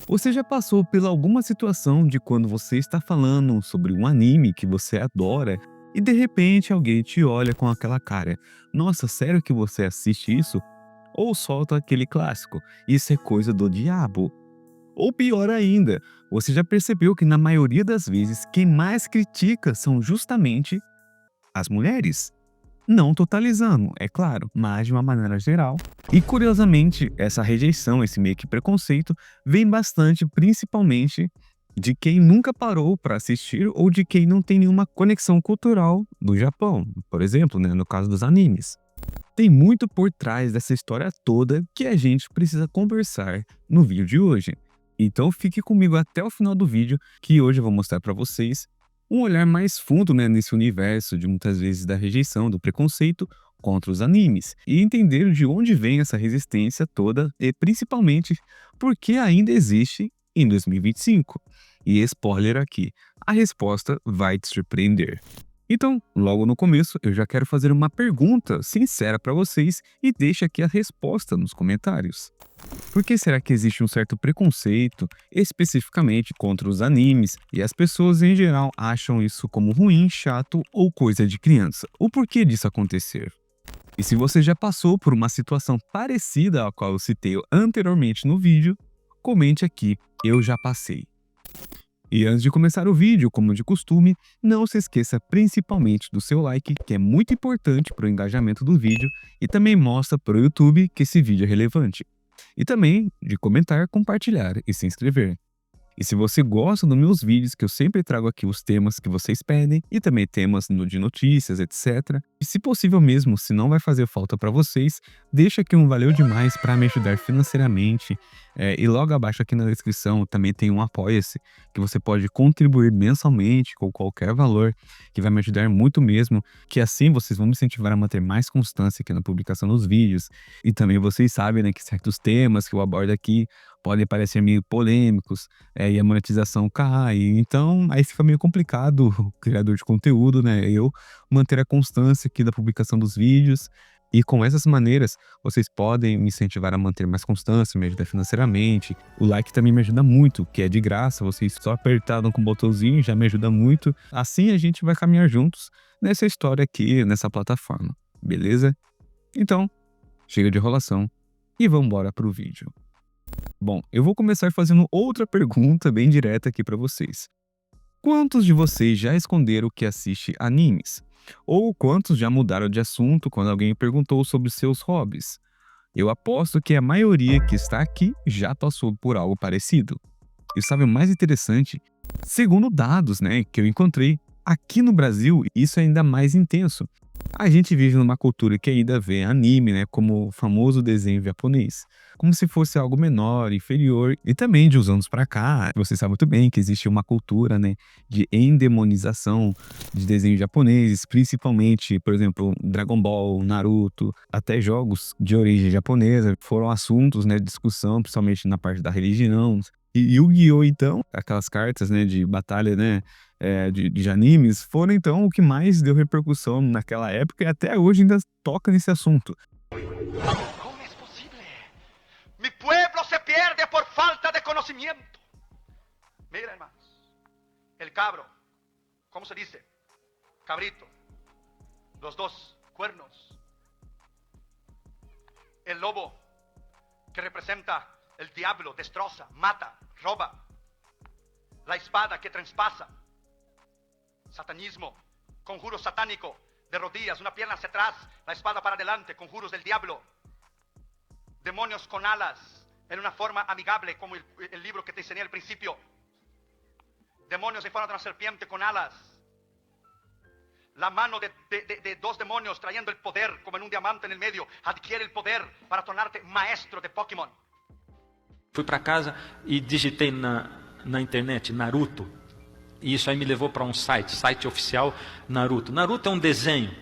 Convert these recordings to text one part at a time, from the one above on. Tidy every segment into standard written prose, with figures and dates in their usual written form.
Você já passou por alguma situação de quando você está falando sobre um anime que você adora e de repente alguém te olha com aquela cara: "Nossa, sério que você assiste isso?" Ou solta aquele clássico: "Isso é coisa do diabo." Ou pior ainda, você já percebeu que na maioria das vezes quem mais critica são justamente as mulheres? Não totalizando, é claro, mas de uma maneira geral. E curiosamente, essa rejeição, esse meio que preconceito, vem bastante principalmente de quem nunca parou para assistir ou de quem não tem nenhuma conexão cultural do Japão, por exemplo, né, no caso dos animes. Tem muito por trás dessa história toda que a gente precisa conversar no vídeo de hoje. Então fique comigo até o final do vídeo, que hoje eu vou mostrar para vocês um olhar mais fundo, né, nesse universo de muitas vezes da rejeição, do preconceito contra os animes e entender de onde vem essa resistência toda e principalmente por que ainda existe em 2025. E spoiler aqui, a resposta vai te surpreender. Então, logo no começo, eu já quero fazer uma pergunta sincera para vocês e deixe aqui a resposta nos comentários. Por que será que existe um certo preconceito, especificamente contra os animes, e as pessoas em geral acham isso como ruim, chato ou coisa de criança? O porquê disso acontecer? E se você já passou por uma situação parecida à qual eu citei anteriormente no vídeo, comente aqui, eu já passei. E antes de começar o vídeo, como de costume, não se esqueça principalmente do seu like, que é muito importante para o engajamento do vídeo e também mostra para o YouTube que esse vídeo é relevante. E também de comentar, compartilhar e se inscrever. E se você gosta dos meus vídeos, que eu sempre trago aqui os temas que vocês pedem e também temas de notícias, etc. E se possível mesmo, se não vai fazer falta para vocês, deixa aqui um valeu demais para me ajudar financeiramente. E logo abaixo aqui na descrição também tem um Apoia-se, que você pode contribuir mensalmente com qualquer valor, que vai me ajudar muito mesmo, que assim vocês vão me incentivar a manter mais constância aqui na publicação dos vídeos. E também vocês sabem, né, que certos temas que eu abordo aqui podem parecer meio polêmicos, e a monetização cai. Então, aí fica meio complicado o criador de conteúdo, né? Eu manter a constância aqui da publicação dos vídeos. E com essas maneiras, vocês podem me incentivar a manter mais constância, me ajudar financeiramente. O like também me ajuda muito, que é de graça, vocês só apertaram com o botãozinho já me ajuda muito. Assim a gente vai caminhar juntos nessa história aqui, nessa plataforma, beleza? Então, chega de enrolação e vamos embora pro vídeo. Bom, eu vou começar fazendo outra pergunta bem direta aqui para vocês. Quantos de vocês já esconderam que assiste animes? Ou quantos já mudaram de assunto quando alguém perguntou sobre seus hobbies? Eu aposto que a maioria que está aqui já passou por algo parecido. E sabe o mais interessante? Segundo dados, né, que eu encontrei, aqui no Brasil isso é ainda mais intenso. A gente vive numa cultura que ainda vê anime, né, como o famoso desenho japonês, como se fosse algo menor, inferior, e também de uns anos pra cá, você sabe muito bem que existe uma cultura, né, de endemonização de desenhos japoneses, principalmente, por exemplo, Dragon Ball, Naruto, até jogos de origem japonesa foram assuntos, né, de discussão, principalmente na parte da religião. E Yu-Gi-Oh! Então, aquelas cartas, né, de batalha, né, de animes, foram então o que mais deu repercussão naquela época e até hoje ainda toca nesse assunto. ¿Cómo es posible? Mi pueblo se pierde por falta de conocimiento. Mira, hermanos, el cabro, ¿cómo se dice? Cabrito, los dos cuernos. El lobo, que representa el diablo, destroza, mata, roba. La espada que traspasa. Satanismo, conjuro satánico, de rodillas, una pierna hacia atrás, la espada para adelante, conjuros del diablo. Demonios con alas, en una forma amigable, como el libro que te enseñé al principio. Demonios en forma de una serpiente con alas. La mano de dos demonios trayendo el poder, como en un diamante en el medio, adquiere el poder para tornarte maestro de Pokémon. Fui para casa e digitei na internet Naruto. E isso aí me levou para um site oficial Naruto. Naruto é um desenho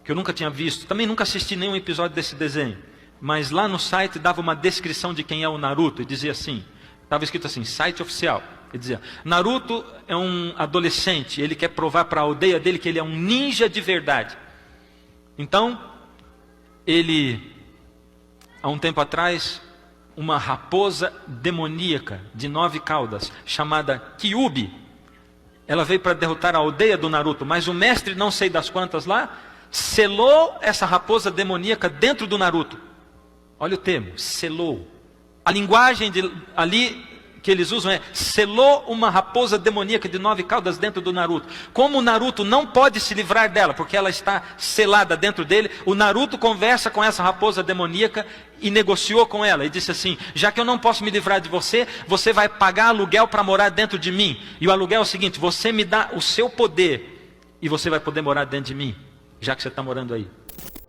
que eu nunca tinha visto. Também nunca assisti nenhum episódio desse desenho. Mas lá no site dava uma descrição de quem é o Naruto. E dizia assim, estava escrito assim, site oficial. Ele dizia, Naruto é um adolescente. Ele quer provar para a aldeia dele que ele é um ninja de verdade. Então, ele, há um tempo atrás, uma raposa demoníaca de 9 caudas, chamada Kyuubi. Ela veio para derrotar a aldeia do Naruto, mas o mestre, não sei das quantas lá, selou essa raposa demoníaca dentro do Naruto. Olha o termo, selou. A linguagem ali que eles usam é: selou uma raposa demoníaca de 9 caudas dentro do Naruto. Como o Naruto não pode se livrar dela, porque ela está selada dentro dele, o Naruto conversa com essa raposa demoníaca e negociou com ela. E disse assim: já que eu não posso me livrar de você, você vai pagar aluguel para morar dentro de mim. E o aluguel é o seguinte: você me dá o seu poder e você vai poder morar dentro de mim, já que você está morando aí.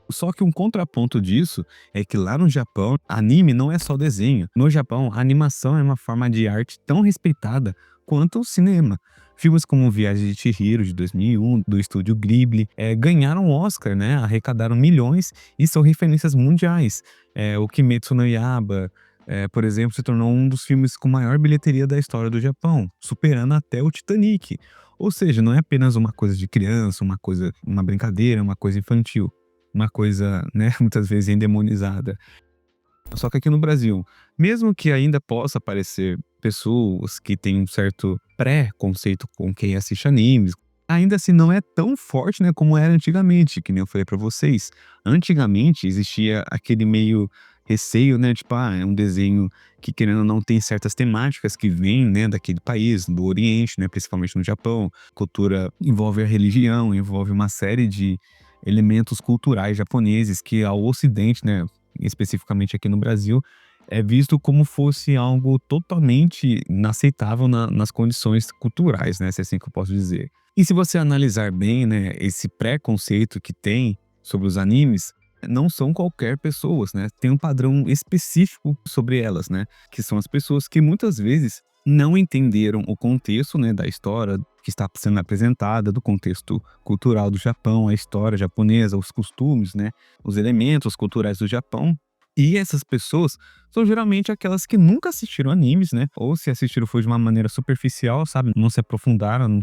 Só que um contraponto disso é que lá no Japão, anime não é só desenho. No Japão, a animação é uma forma de arte tão respeitada quanto o cinema. Filmes como Viagem de Chihiro, de 2001, do estúdio Ghibli, ganharam Oscar, né? Arrecadaram milhões e são referências mundiais. O Kimetsu no Yaiba, por exemplo, se tornou um dos filmes com maior bilheteria da história do Japão, superando até o Titanic. Ou seja, não é apenas uma coisa de criança, uma brincadeira, uma coisa infantil. Uma coisa, né, muitas vezes endemonizada. Só que aqui no Brasil, mesmo que ainda possa aparecer pessoas que têm um certo pré-conceito com quem assiste animes, ainda assim não é tão forte, né, como era antigamente, que nem eu falei pra vocês. Antigamente existia aquele meio receio, né, tipo, é um desenho que, querendo ou não, tem certas temáticas que vêm, né, daquele país, do Oriente, né, principalmente no Japão. Cultura envolve a religião, envolve uma série de elementos culturais japoneses que ao Ocidente, né, especificamente aqui no Brasil, é visto como fosse algo totalmente inaceitável nas condições culturais, né, se é assim que eu posso dizer. E se você analisar bem, né, esse preconceito que tem sobre os animes, não são qualquer pessoas, né, tem um padrão específico sobre elas, né, que são as pessoas que muitas vezes não entenderam o contexto, né, da história que está sendo apresentada, do contexto cultural do Japão, a história japonesa, os costumes, né, os elementos culturais do Japão. E essas pessoas são geralmente aquelas que nunca assistiram animes, né, ou se assistiram foi de uma maneira superficial, sabe, não se aprofundaram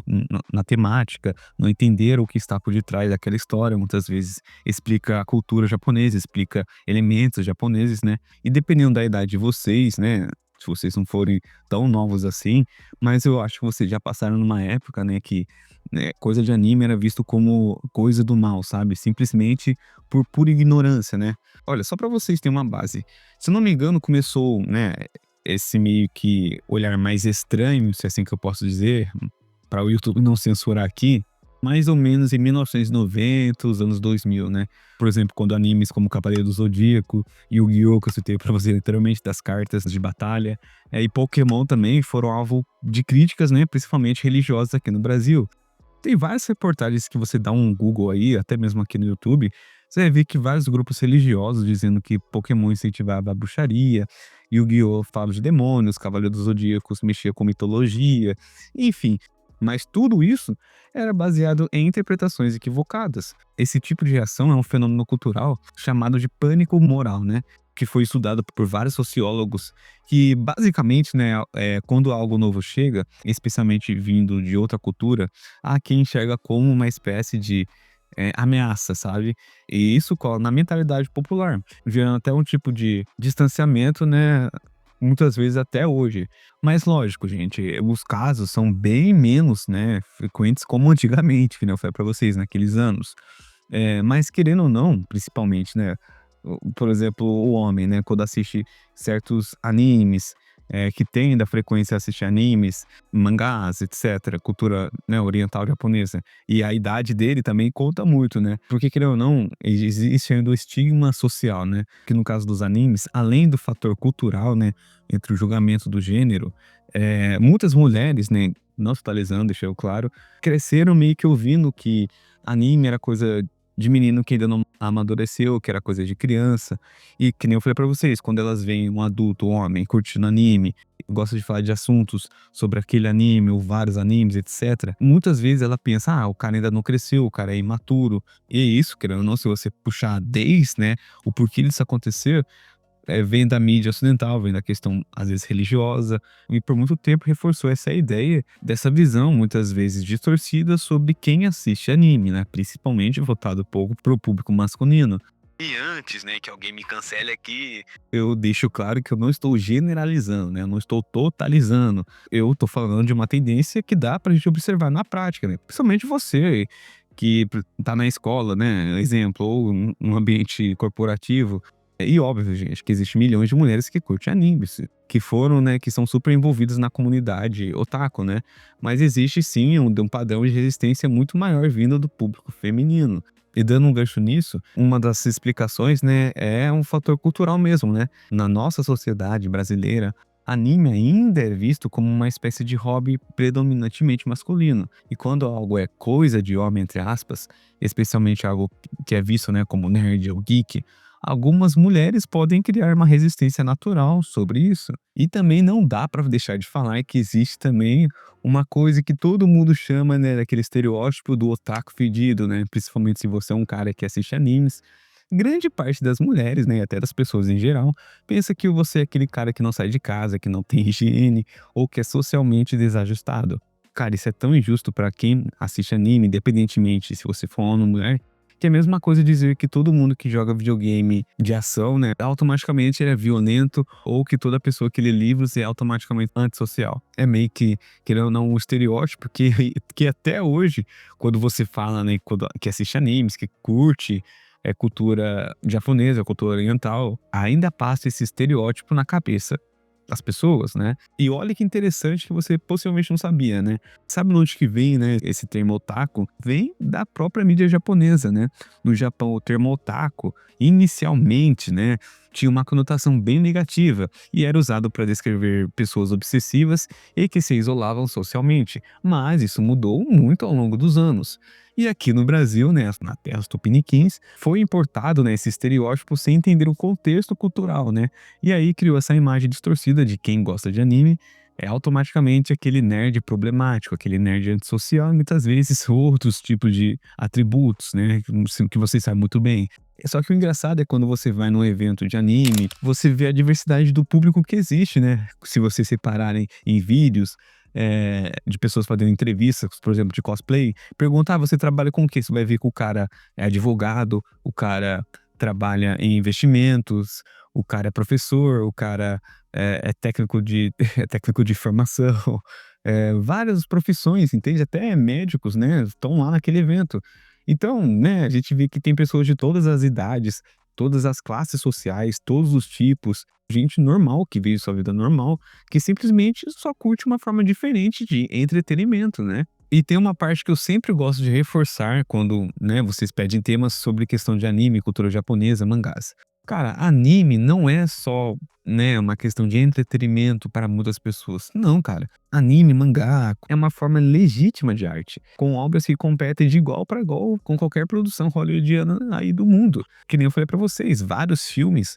na temática, não entenderam o que está por detrás daquela história. Muitas vezes explica a cultura japonesa, explica elementos japoneses, né, e dependendo da idade de vocês, né, se vocês não forem tão novos assim, mas eu acho que vocês já passaram numa época, né, que, né, coisa de anime era visto como coisa do mal, sabe? Simplesmente por pura ignorância, né? Olha, só pra vocês terem uma base. Se eu não me engano, começou, né, esse meio que olhar mais estranho, se é assim que eu posso dizer, para o YouTube não censurar aqui, mais ou menos em 1990, os anos 2000, né? Por exemplo, quando animes como Cavaleiro do Zodíaco, Yu-Gi-Oh!, que eu citei pra você literalmente, das cartas de batalha, e Pokémon também foram alvo de críticas, né? Principalmente religiosas aqui no Brasil. Tem várias reportagens que você dá um Google aí, até mesmo aqui no YouTube, você vai ver que vários grupos religiosos dizendo que Pokémon incentivava a bruxaria, Yu-Gi-Oh! Fala de demônios, Cavaleiro dos Zodíacos mexia com mitologia, enfim. Mas tudo isso era baseado em interpretações equivocadas. Esse tipo de reação é um fenômeno cultural chamado de pânico moral, né? Que foi estudado por vários sociólogos, que basicamente, né, quando algo novo chega, especialmente vindo de outra cultura, há quem enxerga como uma espécie de ameaça, sabe? E isso cola na mentalidade popular, gerando até um tipo de distanciamento, né? Muitas vezes até hoje. Mas lógico, gente, os casos são bem menos, né, frequentes como antigamente, que nem eu falei pra vocês, naqueles anos. Mas querendo ou não, principalmente, né, por exemplo, o homem, né, quando assiste certos animes, que tende a frequência a assistir animes, mangás, etc., cultura, né, oriental japonesa, e a idade dele também conta muito, né? Porque, querendo ou não, existe ainda o estigma social, né? Que no caso dos animes, além do fator cultural, né, entre o julgamento do gênero, muitas mulheres, né, não totalizando, deixa eu claro, cresceram meio que ouvindo que anime era coisa de menino que ainda não amadureceu, que era coisa de criança. E que nem eu falei pra vocês, quando elas veem um adulto, um homem, curtindo anime, gosta de falar de assuntos sobre aquele anime ou vários animes, etc., muitas vezes ela pensa, o cara ainda não cresceu, o cara é imaturo. E é isso, querendo ou não, se você puxar desde, né, o porquê disso acontecer, vem da mídia ocidental, vem da questão, às vezes, religiosa, e por muito tempo reforçou essa ideia, dessa visão, muitas vezes distorcida, sobre quem assiste anime, né? Principalmente voltado pouco pro público masculino. E antes, né, que alguém me cancele aqui, eu deixo claro que eu não estou generalizando, né, eu não estou totalizando. Eu estou falando de uma tendência que dá pra gente observar na prática, né, principalmente você que tá na escola, né, exemplo, ou um ambiente corporativo. E óbvio, gente, que existe milhões de mulheres que curtem animes, que foram, né, que são super envolvidas na comunidade otaku, né, mas existe sim um padrão de resistência muito maior vindo do público feminino. E dando um gancho nisso, uma das explicações, né, é um fator cultural mesmo, né. Na nossa sociedade brasileira, anime ainda é visto como uma espécie de hobby predominantemente masculino. E quando algo é "coisa de homem", entre aspas, especialmente algo que é visto, né, como nerd ou geek, algumas mulheres podem criar uma resistência natural sobre isso. E também não dá para deixar de falar que existe também uma coisa que todo mundo chama, né, daquele estereótipo do otaku fedido, né, principalmente se você é um cara que assiste animes. Grande parte das mulheres, né, e até das pessoas em geral, pensa que você é aquele cara que não sai de casa, que não tem higiene ou que é socialmente desajustado. Cara, isso é tão injusto pra quem assiste anime, independentemente se você for homem ou mulher, que é a mesma coisa dizer que todo mundo que joga videogame de ação, né, automaticamente ele é violento, ou que toda pessoa que lê livros é automaticamente antissocial. É meio que, querendo ou não, um estereótipo que que até hoje, quando você fala, né, que assiste animes, que curte, cultura japonesa, cultura oriental, ainda passa esse estereótipo na cabeça das pessoas, né. E olha que interessante que você possivelmente não sabia, né. Sabe de onde que vem, né, esse termo otaku? Vem da própria mídia japonesa, né. No Japão, o termo otaku, inicialmente, né, tinha uma conotação bem negativa e era usado para descrever pessoas obsessivas e que se isolavam socialmente, mas isso mudou muito ao longo dos anos. E aqui no Brasil, né, na terra dos tupiniquins, foi importado, né, esse estereótipo sem entender o contexto cultural, né. E aí criou essa imagem distorcida de quem gosta de anime é automaticamente aquele nerd problemático, aquele nerd antissocial e muitas vezes outros tipos de atributos, né, que vocês sabem muito bem. Só que o engraçado é quando você vai num evento de anime, você vê a diversidade do público que existe, né. Se vocês separarem em vídeos, de pessoas fazendo entrevistas, por exemplo, de cosplay, pergunta: "Ah, você trabalha com o quê?" Você vai ver que o cara é advogado, o cara trabalha em investimentos, o cara é professor, o cara é técnico de é técnico de formação, várias profissões, entende? Até médicos, né, estão lá naquele evento. Então, né, a gente vê que tem pessoas de todas as idades, todas as classes sociais, todos os tipos, gente normal que vive sua vida normal, que simplesmente só curte uma forma diferente de entretenimento, né. E tem uma parte que eu sempre gosto de reforçar quando, né, vocês pedem temas sobre questão de anime, cultura japonesa, mangás. Cara, anime não é só, né, uma questão de entretenimento para muitas pessoas. Não, cara. Anime, mangá é uma forma legítima de arte, com obras que competem de igual para igual com qualquer produção hollywoodiana aí do mundo. Que nem eu falei pra vocês, vários filmes,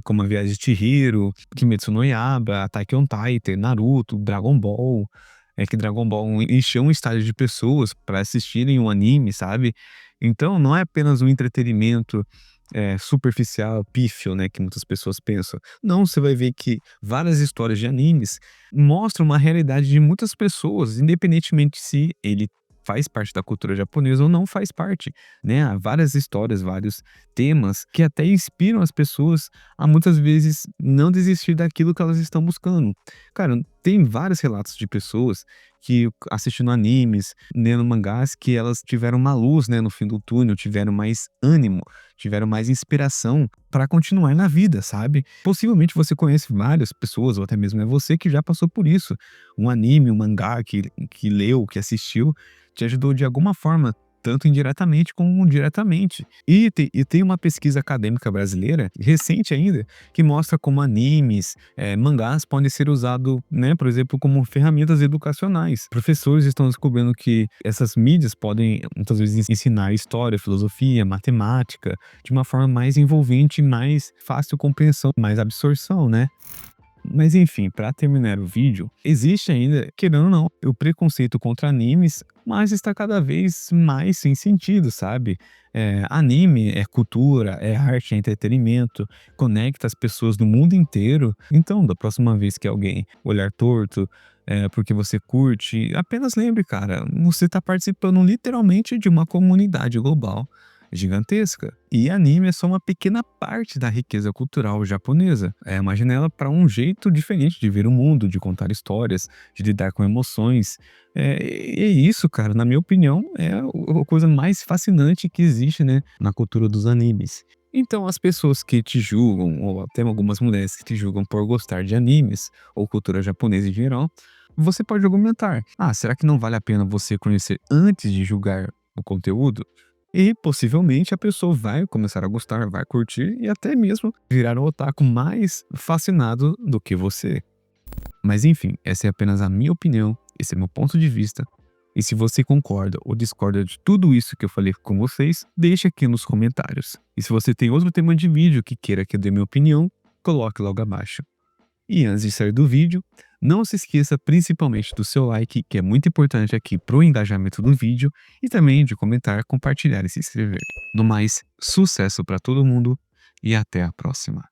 como A Viagem de Chihiro, Kimetsu no Yaiba, Attack on Titan, Naruto, Dragon Ball, é que Dragon Ball encheu um estádio de pessoas para assistirem o anime, sabe. Então não é apenas um entretenimento superficial, pífio, né, que muitas pessoas pensam. Não, você vai ver que várias histórias de animes mostram uma realidade de muitas pessoas, independentemente se ele faz parte da cultura japonesa ou não faz parte, né. Há várias histórias, vários temas que até inspiram as pessoas a muitas vezes não desistir daquilo que elas estão buscando. Cara, tem vários relatos de pessoas que assistindo animes, lendo mangás, que elas tiveram uma luz, né, no fim do túnel, tiveram mais ânimo, tiveram mais inspiração para continuar na vida, sabe. Possivelmente você conhece várias pessoas, ou até mesmo é você que já passou por isso. Um anime, um mangá que leu, que assistiu, te ajudou de alguma forma, tanto indiretamente como diretamente. E tem uma pesquisa acadêmica brasileira, recente ainda, que mostra como animes, mangás podem ser usados, né, por exemplo, como ferramentas educacionais. Professores estão descobrindo que essas mídias podem, muitas vezes, ensinar história, filosofia, matemática, de uma forma mais envolvente, mais fácil compreensão, mais absorção, né. Mas enfim, para terminar o vídeo, existe ainda, querendo ou não, o preconceito contra animes, mas está cada vez mais sem sentido, sabe? Anime é cultura, é arte, é entretenimento, conecta as pessoas do mundo inteiro. Então, da próxima vez que alguém olhar torto, porque você curte, apenas lembre, cara, você está participando literalmente de uma comunidade global. gigantesca. E anime é só uma pequena parte da riqueza cultural japonesa. É uma janela para um jeito diferente de ver o mundo, de contar histórias, de lidar com emoções. E isso, cara, na minha opinião, é a coisa mais fascinante que existe, né, na cultura dos animes. Então, as pessoas que te julgam, ou até algumas mulheres que te julgam por gostar de animes, ou cultura japonesa em geral, você pode argumentar: ah, será que não vale a pena você conhecer antes de julgar o conteúdo? E possivelmente a pessoa vai começar a gostar, vai curtir e até mesmo virar um otaku mais fascinado do que você. Mas enfim, essa é apenas a minha opinião, esse é meu ponto de vista. E se você concorda ou discorda de tudo isso que eu falei com vocês, deixe aqui nos comentários. E se você tem outro tema de vídeo que queira que eu dê minha opinião, coloque logo abaixo. E antes de sair do vídeo, não se esqueça principalmente do seu like, que é muito importante aqui para o engajamento do vídeo, e também de comentar, compartilhar e se inscrever. No mais, sucesso para todo mundo e até a próxima.